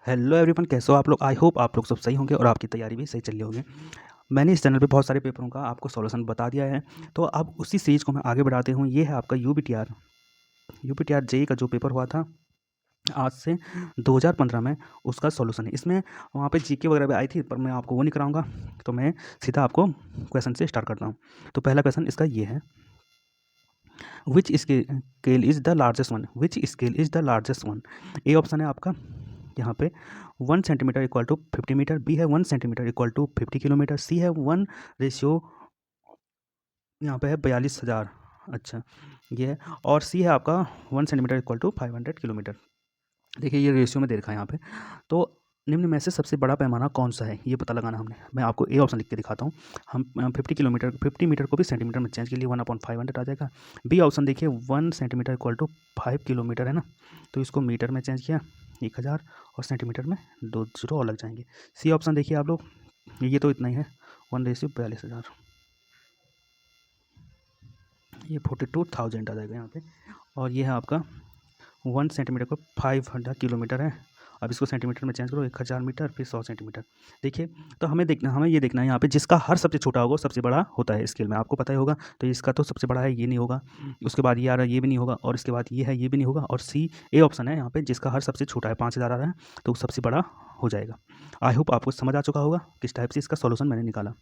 Hello everyone, कैसे हो आप लोग। आई होप आप लोग सब सही होंगे और आपकी तैयारी भी सही चल रही होगी। मैंने इस चैनल पे बहुत सारे पेपरों का आपको सॉल्यूशन बता दिया है, तो अब उसी सीरीज को मैं आगे बढ़ाते हूँ। ये है आपका यूपीटीआर जेई का जो पेपर हुआ था आज से 2015 में, उसका सॉल्यूशन है इसमें। वहाँ पे जीके वगैरह भी आई थी, पर मैं आपको वो नहीं कराऊंगा, तो मैं सीधा आपको क्वेश्चन से स्टार्ट करता हूँ। तो पहला क्वेश्चन इसका ये है, which scale is the largest one. Which scale is the largest one. A option है आपका यहाँ पे 1 centimetre equal to 50 metre, B है 1 centimetre equal to 50 kilometre, C है 1 रेशियो यहाँ पे है 42,000। अच्छा, ये है। और सी है आपका 1 सेंटीमीटर इक्वल टू 500 किलोमीटर। देखिए ये रेशियो में दे रखा है यहाँ पे। तो निम्न में से सबसे बड़ा पैमाना कौन सा है, ये पता लगाना हमने। मैं आपको ए ऑप्शन लिख के दिखाता हूँ। हम 50 मीटर को भी सेंटीमीटर में चेंज के लिए 1/500 आ जाएगा। बी ऑप्शन देखिए 1 सेंटीमीटर इक्वल टू 5 किलोमीटर है ना, तो इसको मीटर में चेंज किया 1000, और सेंटीमीटर में 2 जीरो और लग जाएंगे। सी ऑप्शन देखिए आप लोग, ये तो इतना ही है 1/42,000, ये 42,000 आ जाएगा यहाँ पे। और ये है आपका 1 सेंटीमीटर को 500 किलोमीटर है। अब इसको सेंटीमीटर में चेंज करो, 1000 मीटर, फिर 100 सेंटीमीटर। देखिए, तो हमें ये देखना है यहाँ पे, जिसका हर सबसे छोटा होगा सबसे बड़ा होता है स्केल में, आपको पता ही होगा। तो इसका तो सबसे बड़ा है, ये नहीं होगा। उसके बाद ये आ रहा है, ये भी नहीं होगा। और इसके बाद ये है, ये भी नहीं होगा। और सी ए ऑप्शन है यहाँ पे, जिसका हर सबसे छोटा है 5000 आ रहा है, तो वो सबसे बड़ा हो जाएगा। आई होप आपको समझ आ चुका होगा किस टाइप से इसका सॉल्यूशन मैंने निकाला।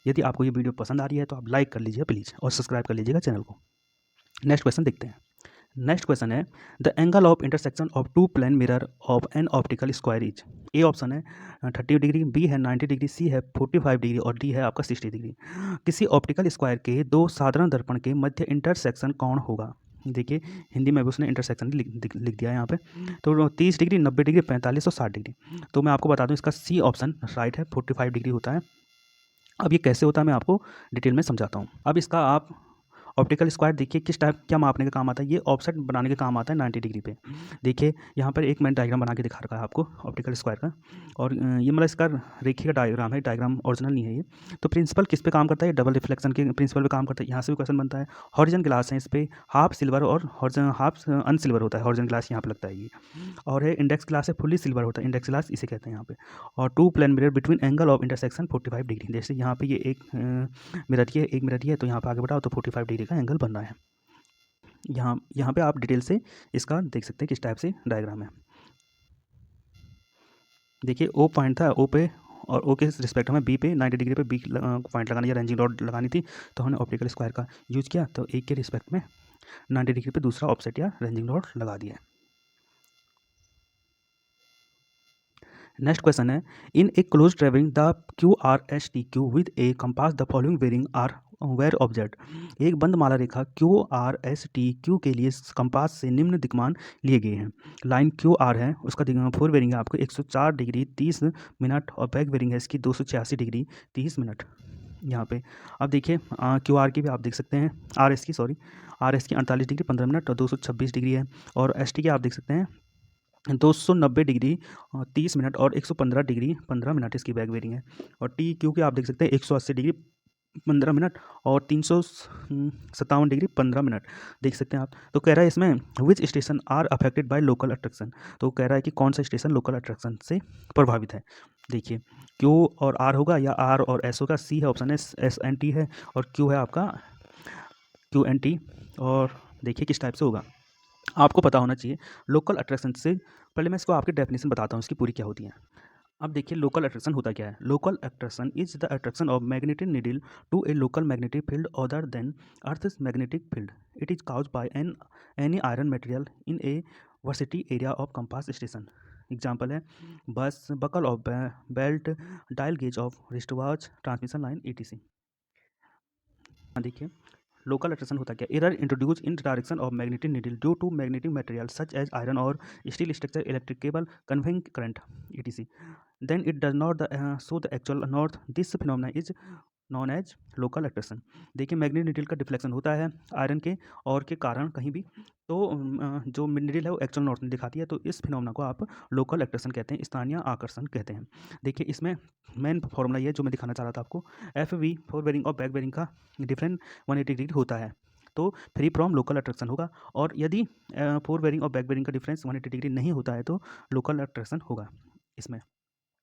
यदि आपको ये वीडियो पसंद आ रही है तो आप लाइक कर लीजिए प्लीज़, और सब्सक्राइब कर लीजिएगा चैनल को। नेक्स्ट क्वेश्चन देखते हैं। नेक्स्ट क्वेश्चन है, the angle of intersection of two plane mirror of an optical square is. A option है 30 डिग्री, बी है 90 डिग्री, सी है 45 डिग्री, और डी है आपका 60 डिग्री। किसी ऑप्टिकल स्क्वायर के दो साधारण दर्पण के मध्य इंटरसेक्शन कौन होगा। देखिए हिंदी में भी उसने इंटरसेक्शन लिख दिया है यहाँ पे। तो 30 डिग्री, 90 डिग्री, 45 और 60 डिग्री। तो मैं आपको बता दूँ, इसका सी ऑप्शन राइट है, 45 डिग्री होता है। अब ये कैसे होता है मैं आपको डिटेल में समझाता हूँ। अब इसका आप ऑप्टिकल स्क्वायर देखिए किस टाइप क्या मापने का काम आता है। ये ऑफसेट बनाने का काम आता है 90 डिग्री पे। देखिए यहाँ पर एक मैंने डायग्राम बना के दिखा रखा है आपको ऑप्टिकल स्क्वायर का। और ये मतलब इसका रेखी का डायग्राम है, डायग्राम ओरिजिनल नहीं है ये। तो प्रिंसिपल किस पे काम करता है, डबल रिफ्लेक्शन के प्रिंसिपल पे काम करता है। यहाँ से भी क्वेश्चन बनता है। हॉरिजन ग्लास है, इस पर हाफ सिल्वर और हाफ अनसिल्वर होता है। हॉरिजन ग्लास यहाँ पे लगता है ये। और है इंडेक्स ग्लास है, फुली सिल्वर होता है। इंडेक्स ग्लास इसे कहते हैं यहाँ पे। और two plane mirror between angle of intersection 45 degree. जैसे यहाँ पे ये एक मिरर ये एक मिरर ये, तो यहाँ पे आगे बढ़ाओ तो 45 डिग्री का एंगल बन रहा है। यहाँ पे आप डिटेल से इसका देख सकते हैं किस टाइप से डायग्राम है। देखिए ओ पॉइंट था, ओ पे, और ओ के रिस्पेक्ट हमें बी पे 90 डिग्री पे बी पॉइंट लगानी या रेंजिंग रॉड लगानी थी, तो हमने ऑप्टिकल स्क्वायर का यूज़ किया। तो एक के रिस्पेक्ट में 90 डिग्री पे दूसरा ऑफसेट या रेंजिंग रॉड लगा दिया। नेक्स्ट क्वेश्चन है, in a close travelling the QRSTQ with a compass the following bearing are were object. एक बंद माला रेखा QRSTQ के लिए कंपास से निम्न दिक्मान लिए गए हैं। लाइन QR है, उसका फोर वेरिंग है आपको 104 डिग्री 30 मिनट, और बैक वेरिंग है इसकी 286 डिग्री 30 मिनट। यहाँ पे अब देखिए QR की भी आप देख सकते हैं, RS की 48 डिग्री 15 मिनट और 226 डिग्री है। और ST की आप देख सकते हैं 290 डिग्री 30 मिनट और 115 डिग्री 15 मिनट इसकी बैक वेरिंग है। और TQ की आप देख सकते हैं 180 डिग्री 15 मिनट और 357 डिग्री 15 मिनट देख सकते हैं आप। तो कह रहा है इसमें which station are affected by local attraction. तो कह रहा है कि कौन सा स्टेशन लोकल अट्रैक्शन से प्रभावित है। देखिए Q और R होगा या R और S होगा। सी है ऑप्शन है SNT है, और Q है आपका QNT। और देखिए किस टाइप से होगा, आपको पता होना चाहिए लोकल अट्रैक्शन से। पहले मैं इसको आपकी डेफिनेशन बताता हूँ इसकी पूरी क्या होती है। अब देखिए लोकल अट्रैक्शन होता क्या है। Local attraction is the attraction of magnetic needle to a local magnetic field other than earth's magnetic field. It is caused by any iron material in a varsity area of compass station. Example है बस, buckle of belt, dial gauge of wrist watch, transmission line ETC। देखिए local attraction होता क्या, error introduce in direction of magnetic needle due to magnetic material such as iron और steel structure, electric cable, conveying current ETC। Then it does not show the actual north. This phenomena is known local attraction. देखिए magnetic needle का deflection होता है iron के और के कारण कहीं भी, तो जो नीडल है वो एक्चुअल नॉर्थ में दिखाती है, तो इस फिनोमेना को आप लोकल अट्रैक्शन कहते हैं, स्थानीय आकर्षण कहते हैं। देखिए इसमें मेन फॉर्मूला ये जो मैं दिखाना चाह रहा था आपको, FV फोर बेरिंग और बैक बेरिंग का डिफरेंट 180 डिग्री होता है। तो फ्री फ्रॉम लोकल अट्रैक्शन होगा। और यदि फोर बेरिंग और बैक बेरिंग का डिफरेंस 180 डिग्री नहीं होता है तो लोकल अट्रैक्शन होगा इसमें।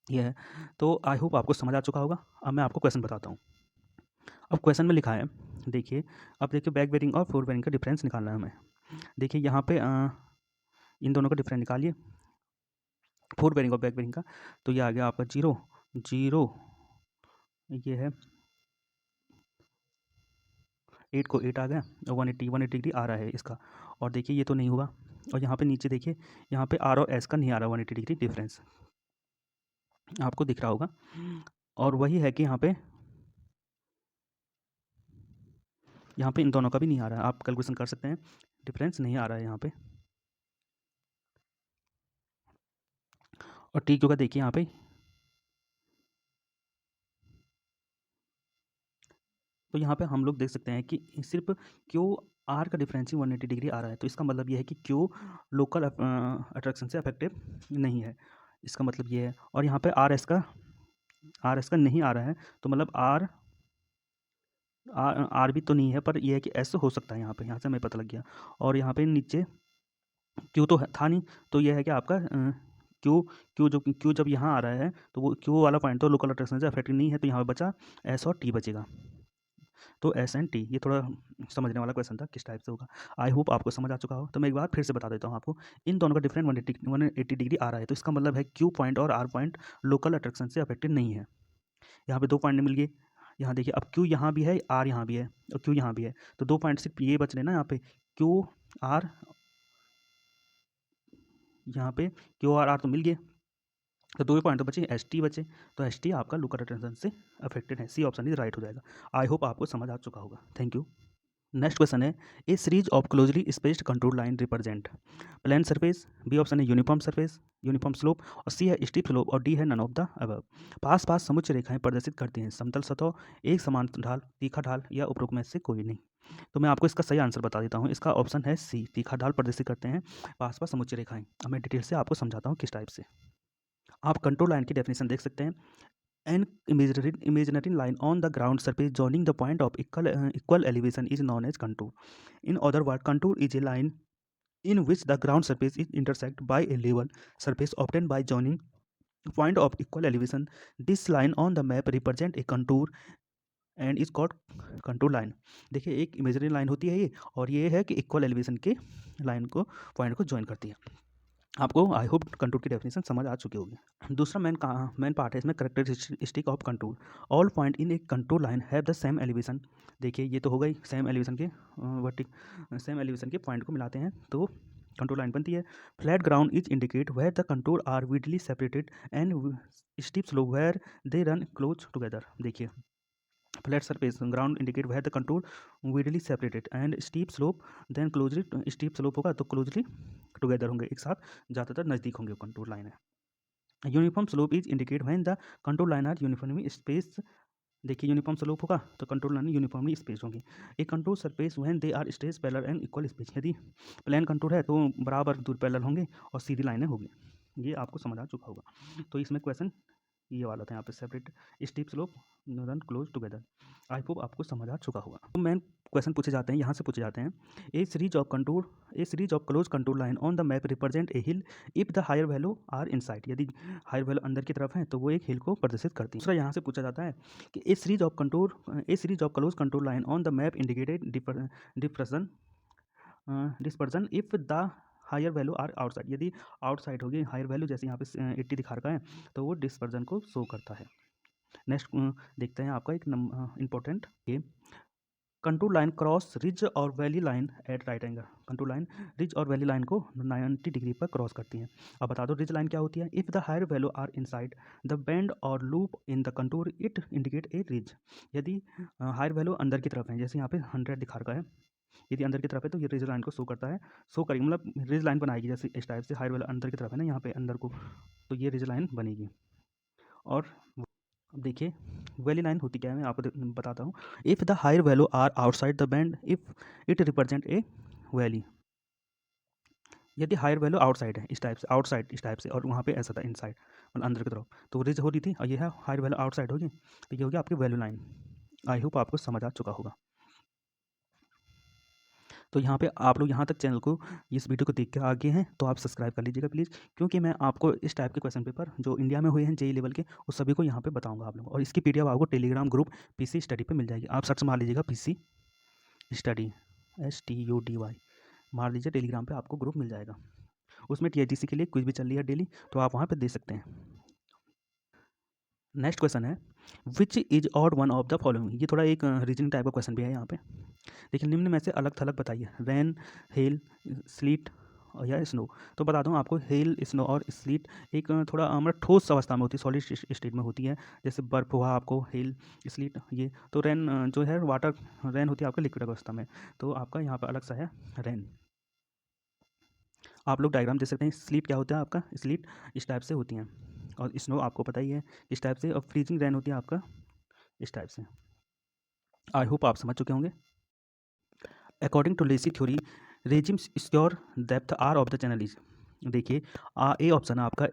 ये है। तो आई होप आपको समझ आ चुका होगा। अब मैं आपको क्वेश्चन बताता हूँ। अब क्वेश्चन में लिखा है, देखिए, अब देखिए बैक बेरिंग और फोर बेरिंग का डिफरेंस निकालना है हमें। देखिए यहाँ पे इन दोनों का डिफरेंस निकालिए, फोर बेरिंग और बैक बेरिंग का। तो ये आ गया आपका 0 0, ये है 8 को 8 आ गया और 180 डिग्री आ रहा है इसका। और देखिए ये तो नहीं हुआ। और यहाँ पे नीचे देखिए, यहाँ पे आर और एस का नहीं आ रहा 180 डिग्री डिफरेंस, आपको दिख रहा होगा। और वही है कि यहाँ पे इन दोनों का भी नहीं आ रहा है। आप कैलकुलेशन कर सकते हैं, डिफरेंस नहीं आ रहा है यहाँ पे। और टी क्यू का देखिए यहाँ पे, तो यहाँ पे हम लोग देख सकते हैं कि सिर्फ क्यू आर का डिफरेंस ही 180 डिग्री आ रहा है। तो इसका मतलब ये है कि क्यू लोकल अट्रैक्शन से अफेक्टेड नहीं है, इसका मतलब ये है। और यहाँ पे आर एस का नहीं आ रहा है, तो मतलब आर भी तो नहीं है, पर यह है कि एस हो सकता है यहाँ से हमें पता लग गया। और यहाँ पे नीचे क्यू तो था नहीं, तो यह है कि आपका क्यू जब यहाँ आ रहा है तो वो क्यू वाला पॉइंट तो लोकल अट्रैक्शन से अफेक्टेड नहीं है, तो यहाँ पे बचा एस और टी बचेगा। तो एस एंड टी, ये थोड़ा समझने वाला क्वेश्चन था, किस टाइप से होगा। आई होप आपको समझ आ चुका हो। तो मैं एक बार फिर से बता देता हूँ आपको, इन दोनों का डिफरेंस 180 डिग्री आ रहा है, तो इसका मतलब है क्यू पॉइंट और आर पॉइंट लोकल अट्रैक्शन से अफेक्टेड नहीं है। यहाँ पे 2 पॉइंट मिल गए। यहाँ देखिए, अब क्यू यहाँ भी है, आर यहाँ भी है और क्यू यहाँ भी है, तो 2 पॉइंट सिर्फ ये बच रहे ना यहाँ पे, क्यू आर, यहाँ पे क्यू आर तो मिल गए, तो 2 पॉइंट तो बचे, एस टी बचे। तो एस टी आपका लोकल अट्रैक्शन से अफेक्टेड है, सी ऑप्शन इज राइट हो जाएगा। आई होप आपको समझ आ चुका होगा। Thank you. नेक्स्ट क्वेश्चन है, a series of closely spaced control line represent plane surface, B option है यूनिफॉर्म सरफेस, यूनिफॉर्म स्लोप, और सी है स्टीप स्लोप, और डी है नन ऑफ द अबव। पास पास समुच्च रेखाएं प्रदर्शित करती हैं समतल सतह, एक समान ढाल, तीखा ढाल, या उपरोक्त में से कोई नहीं। तो मैं आपको इसका सही आंसर बता देता हूँ। इसका ऑप्शन है सी, तीखा ढाल प्रदर्शित करते हैं पास पास समुच्च रेखाएं। अब मैं डिटेल से आपको समझाता हूँ किस टाइप से। आप कंट्रोल लाइन की डेफिनेशन देख सकते हैं, an imaginary line on the ground surface joining the point of equal elevation is known as contour. In other words, contour is a line in which the ground surface is intersected by a level surface obtained by joining point of equal elevation. This line on the map represent a contour and is called contour line. देखिए, एक imaginary line होती है ये, और ये है कि equal elevation के लाइन को पॉइंट को ज्वाइन करती है। आपको आई होप कंटूर की डेफिनेशन समझ आ चुकी होगी। दूसरा मेन पार्ट है इसमें, characteristic of contour. All point in A contour line have the same elevation. देखिए ये तो हो गई, सेम एलिवेशन के पॉइंट को मिलाते हैं तो कंटूर लाइन बनती है। Flat ground is indicate where the contour are widely separated and steep slope where they run close together. देखिए, flat surface ground indicate where the contour widely separated and steep slope then closely, steep slope होगा तो closely together होंगे, एक साथ ज़्यादातर नज़दीक होंगे contour line है। Uniform slope is indicate when the contour line are uniformly space. देखिए, यूनिफॉर्म स्लोप होगा तो कंटूर लाइन यूनिफॉर्मली स्पेस होंगी। एक contour surface when they are straight parallel and equal space. यदि प्लेन कंटूर है तो बराबर दूर पैरेलल होंगे और सीधी लाइनें होंगी। ये आपको समझ आ चुका होगा। तो इसमें क्वेश्चन ये वाला था यहाँ पे, separate steep slope run close together. I hope आपको समझ आ चुका होगा। तो मेन क्वेश्चन पूछे जाते हैं, यहाँ से पूछे जाते हैं, a series of close contour line on the map represent a hill if the higher value are inside. यदि हायर वैल्यू अंदर की तरफ है तो वो एक हिल को प्रदर्शित करती है। दूसरा यहाँ से पूछा जाता है कि a series of close contour line on the map indicated dispersion if the higher value are outside. यदि आउटसाइड होगी हायर वैल्यू, जैसे यहाँ पे 80 दिखा रखा है, तो वो डिस्पर्जन को शो करता है। नेक्स्ट देखते हैं आपका एक इंपॉर्टेंट ये, कंटूर लाइन क्रॉस रिज और valley line at right angle. Contour line ridge और वैली लाइन को 90 डिग्री पर क्रॉस करती है। अब बता दो रिज लाइन क्या होती है। If the higher value are inside the bend और loop in the contour it indicate a ridge. यदि हायर वैल्यू अंदर की तरफ है, जैसे यहाँ पे 100 दिखा रखा है, यदि अंदर की तरफ है तो ये रिज लाइन को शो करता है, शो करेगी, मतलब रिज लाइन बनाएगी। जैसे इस टाइप से हायर वैल्यू अंदर की तरफ है ना, यहाँ पे अंदर को, तो ये रिज लाइन बनेगी। और अब देखिए, वैली लाइन होती क्या है, मैं आपको बताता हूँ। If the higher value are outside the band if it represent a valley. यदि हायर वैल्यू आउटसाइड है, इस टाइप से, आउटसाइड इस टाइप से, और वहाँ पे ऐसा था इनसाइड, मतलब अंदर की तरफ, तो रिज हो रही थी, और ये है हायर वैल्यू आउटसाइड होगी, तो ये होगी आपकी वैल्यू लाइन। आई होप आपको समझ आ चुका होगा। तो यहाँ पे आप लोग यहाँ तक चैनल को, इस वीडियो को देख के आगे हैं तो आप सब्सक्राइब कर लीजिएगा प्लीज़, क्योंकि मैं आपको इस टाइप के क्वेश्चन पेपर जो इंडिया में हुए हैं जेईई लेवल के, उस सभी को यहाँ पे बताऊंगा आप लोग। और इसकी पीडीएफ आपको टेलीग्राम ग्रुप पीसी स्टडी पे मिल जाएगी। आप सर्च मार लीजिएगा पीसी स्टडी, STUDY मार लीजिए, टेलीग्राम पे आपको ग्रुप मिल जाएगा। उसमें TITC के लिए कुछ भी चल रही है डेली, तो आप वहाँ पर दे सकते हैं। नेक्स्ट क्वेश्चन है which is odd one of the following. ये थोड़ा एक रीजनिंग टाइप का क्वेश्चन भी है यहाँ पे। देखिए निम्न में से अलग थलग बताइए, रेन, हेल, स्लीट या स्नो। तो बता दूँ आपको, हेल, स्नो और स्लीट एक थोड़ा मतलब ठोस अवस्था में होती है, सॉलिड स्टेट में होती है। जैसे बर्फ हुआ आपको, हेल, स्लीट ये। तो रेन जो है वाटर, रेन होती है आपका लिक्विड अवस्था में, तो आपका यहाँ पर अलग सा है रेन। आप लोग डायग्राम दे सकते हैं। स्लीट क्या होता है आपका, स्लीट इस टाइप से होती हैं, और स्नो आपको पता ही है इस टाइप से, और फ्रीजिंग रेन होती है आपका इस टाइप से। आई होप आप समझ चुके होंगे। According to Lacey theory, regimes scour depth are of the channel is. देखिए ए ऑप्शन है आपका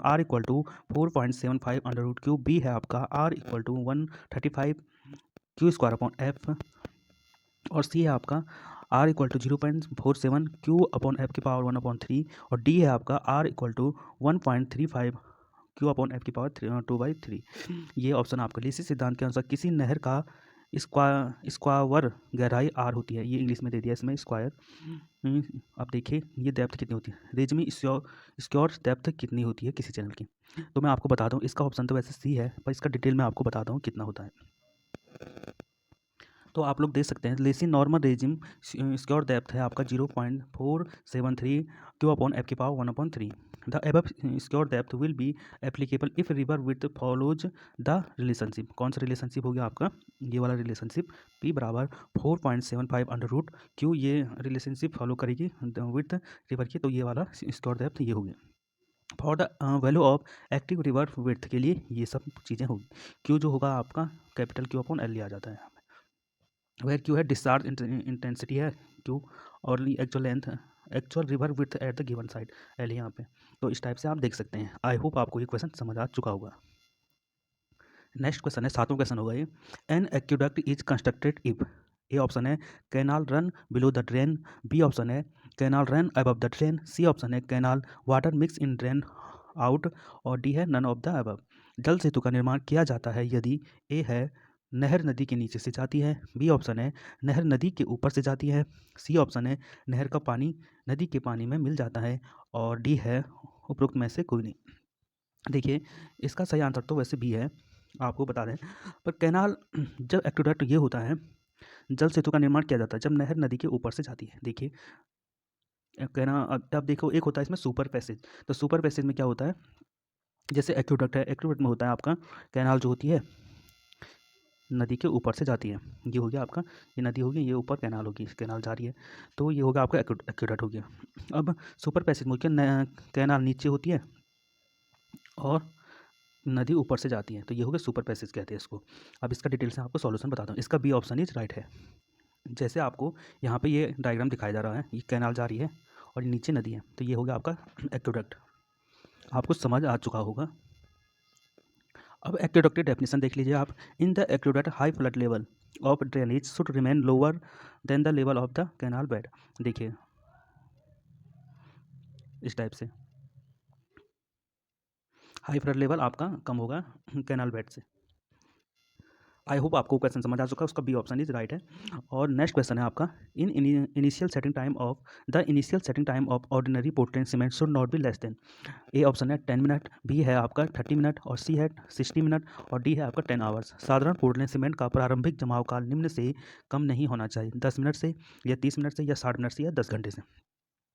R equal to 4.75 under root Q, B है आपका R equal to 135 Q square upon f, और सी है आपका R equal to 0.47 Q upon f की power 1/3, और डी है आपका R equal to 1.35 Q upon f की पावर 2/3। ये ऑप्शन आपका लेसी सिद्धांत के अनुसार किसी नहर का स्क्वायर गहराई R होती है, ये इंग्लिश में दे दिया इसमें स्क्वायर। अब देखिए ये डेप्थ कितनी होती है, रेज में स्क्योर डेप्थ कितनी होती है किसी चैनल की। तो मैं आपको बता दूं, इसका ऑप्शन तो वैसे सी है, पर इसका डिटेल में आपको बताता हूँ कितना होता है। तो आप लोग देख सकते हैं, Lacey normal regime scour depth है आपका 0.473 क्यू अपॉन एफ की power 1/3। The above scour depth will be applicable if river with follows the relationship. कौन सा रिलेशनशिप हो गया आपका, ये वाला रिलेशनशिप, P बराबर 4.75 अंडर रूट क्यू, ये रिलेशनशिप फॉलो करेगी विथ रिवर की, तो ये वाला स्क्योर डेप्थ ये होगी। For the value of active river width के लिए ये सब चीज़ें होगी। क्यू जो होगा आपका कैपिटल क्यू अपॉन एल लिया जाता है, वेयर क्यू है डिस्चार्ज इंटेंसिटी है क्यू, और actual length, actual river width at the given side L यहाँ पे। तो इस टाइप से आप देख सकते हैं। आई होप आपको ये क्वेश्चन समझ आ चुका होगा। नेक्स्ट क्वेश्चन है, सातवां क्वेश्चन होगा ये, an aqueduct is constructed if. A option है canal run below the drain, B option है canal run above the drain, C option है canal water mix in drain out, और डी है none of the above. जल सेतु का निर्माण किया जाता है यदि ए है नहर नदी के नीचे से जाती है, बी ऑप्शन है नहर नदी के ऊपर से जाती है, सी ऑप्शन है नहर का पानी नदी के पानी में मिल जाता है, और डी है उपरोक्त में से कोई नहीं। देखिए इसका सही आंसर तो वैसे बी है, आपको बता दें। पर कैनाल जब एक्वेडक्ट ये होता है, जल सेतु का निर्माण किया जाता है जब नहर नदी के ऊपर से जाती है। देखिए कहना, अब देखो एक होता है इसमें सुपर पैसेज। तो सुपर पैसेज में क्या होता है, जैसे एक्वेडक्ट है, एक्वेडक्ट में होता है आपका कैनाल जो होती है नदी के ऊपर से जाती है, ये हो गया आपका, ये नदी होगी, ये ऊपर कैनाल होगी, कैनाल जा रही है, तो ये होगा आपका एक्वेडक्ट हो गया। अब सुपर पैसेज में क्या, कैनाल नीचे होती है और नदी ऊपर से जाती है, तो ये हो गया सुपर पैसेज कहते हैं इसको। अब इसका डिटेल से आपको सॉल्यूशन बताता हूँ। इसका बी ऑप्शन इज राइट है। जैसे आपको यहाँ पे ये डायग्राम दिखाया जा रहा है, ये कैनाल जा रही है और नीचे नदी है, तो ये हो गया आपका एक्वेडक्ट। आपको समझ आ चुका होगा। अब एक्वेडक्ट की डेफिनेशन देख लीजिए आप। In the aqueduct high flood level of drainage should remain lower than the level of the canal bed. देखिए इस टाइप से हाई फ्लड लेवल आपका कम होगा कैनाल बेड से। आई होप आपको क्वेश्चन समझ आ चुका है, उसका बी ऑप्शन इज राइट है। और नेक्स्ट क्वेश्चन है आपका, in initial setting time of the initial setting time of ordinary Portland cement should not be less than. A option है 10 मिनट, बी है आपका 30 मिनट, और सी है 60 मिनट, और डी है आपका 10 आवर्स। साधारण पोर्टलैंड सीमेंट का प्रारंभिक जमाव काल निम्न से कम नहीं होना चाहिए, 10 मिनट से या 30 मिनट से या 60 मिनट से या 10 घंटे से।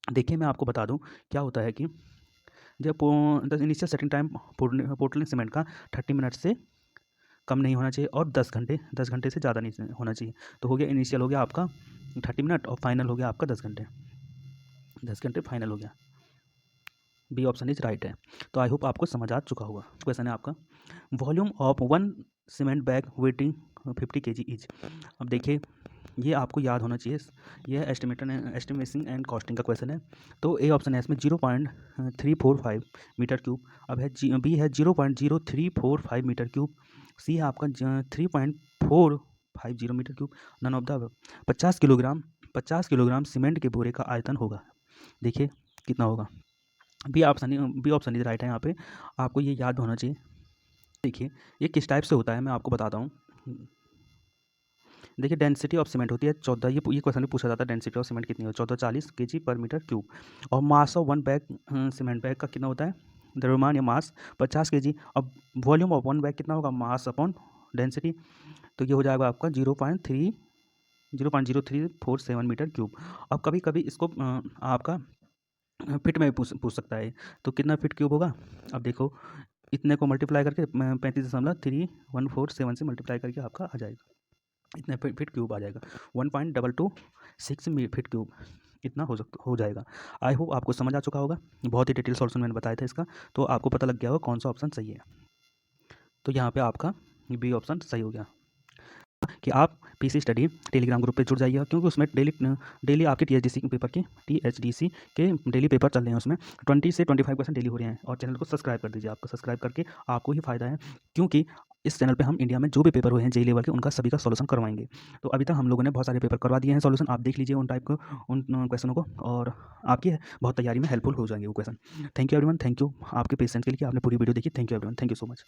देखिए मैं आपको बता दूँ क्या होता है कि जब the initial setting time Portland cement का 30 मिनट से कम नहीं होना चाहिए, और 10 घंटे से ज़्यादा नहीं होना चाहिए। तो हो गया इनिशियल हो गया आपका 30 मिनट, और फाइनल हो गया आपका 10 घंटे, 10 घंटे फाइनल हो गया। बी ऑप्शन इज राइट है। तो आई होप आपको समझ आ चुका होगा। क्वेश्चन है आपका, volume of 1 cement bag waiting 50 kg is. अब देखिए ये आपको याद होना चाहिए, यह एस्टिमेशन एंड कॉस्टिंग का क्वेश्चन है। तो ए ऑप्शन है इसमें 0.345 मीटर क्यूब, अब है बी है 0.0345 मीटर क्यूब, सी है आपका 3.450 metre cube, none of the 50 kilogram 50 kilogram cement के बोरे का आयतन होगा। देखिए कितना होगा। बी ऑप्शन इज राइट है यहाँ पे, आपको ये याद होना चाहिए। देखिए ये किस टाइप से होता है मैं आपको बताता हूँ। देखिए डेंसिटी ऑफ सीमेंट होती है 14, ये क्वेश्चन में पूछा जाता है डेंसिटी ऑफ सीमेंट कितनी हो, 1440 kg पर मीटर क्यूब। और mass of one bag cement bag का कितना होता है, द्रव्यमान या मास 50 kg। अब वॉल्यूम ऑफ वन बैग कितना होगा, मास अपॉन डेंसिटी, तो ये हो जाएगा आपका 0.0347 मीटर क्यूब। अब कभी कभी इसको आपका फिट में भी पूछ सकता है, तो कितना फिट क्यूब होगा। अब देखो इतने को मल्टीप्लाई करके 35.3147 से मल्टीप्लाई करके आपका आ जाएगा, इतने फिट क्यूब आ जाएगा, 1.226 फीट क्यूब इतना हो जाएगा। आई होप आपको समझ आ चुका होगा, बहुत ही डिटेल सॉल्यूशन मैंने बताया था इसका, तो आपको पता लग गया होगा कौन सा ऑप्शन सही है। तो यहाँ पे आपका बी ऑप्शन सही हो गया कि आप पीसी स्टडी टेलीग्राम ग्रुप पे जुड़ जाइएगा, क्योंकि उसमें डेली आपके टीएचडीसी के डेली पेपर चल रहे हैं, उसमें 20 से 25% डेली हो रहे हैं। और चैनल को सब्सक्राइब कर दीजिए, आपको सब्सक्राइब करके आपको ही फ़ायदा है, क्योंकि इस चैनल पे हम इंडिया में जो भी पेपर हुए हैं जेई लेवल के उनका सभी का सॉल्यूशन करवाएंगे। तो अभी तक हम लोगों ने बहुत सारे पेपर करवा दिए हैं सॉल्यूशन, आप देख लीजिए उन टाइप को, उन क्वेश्चनों को, और आपकी बहुत तैयारी में हेल्पफुल हो जाएंगे वो question. Thank you everyone, thank you आपके पेशेंस के लिए कि आपने पूरी वीडियो देखी। Thank you everyone, thank you so much.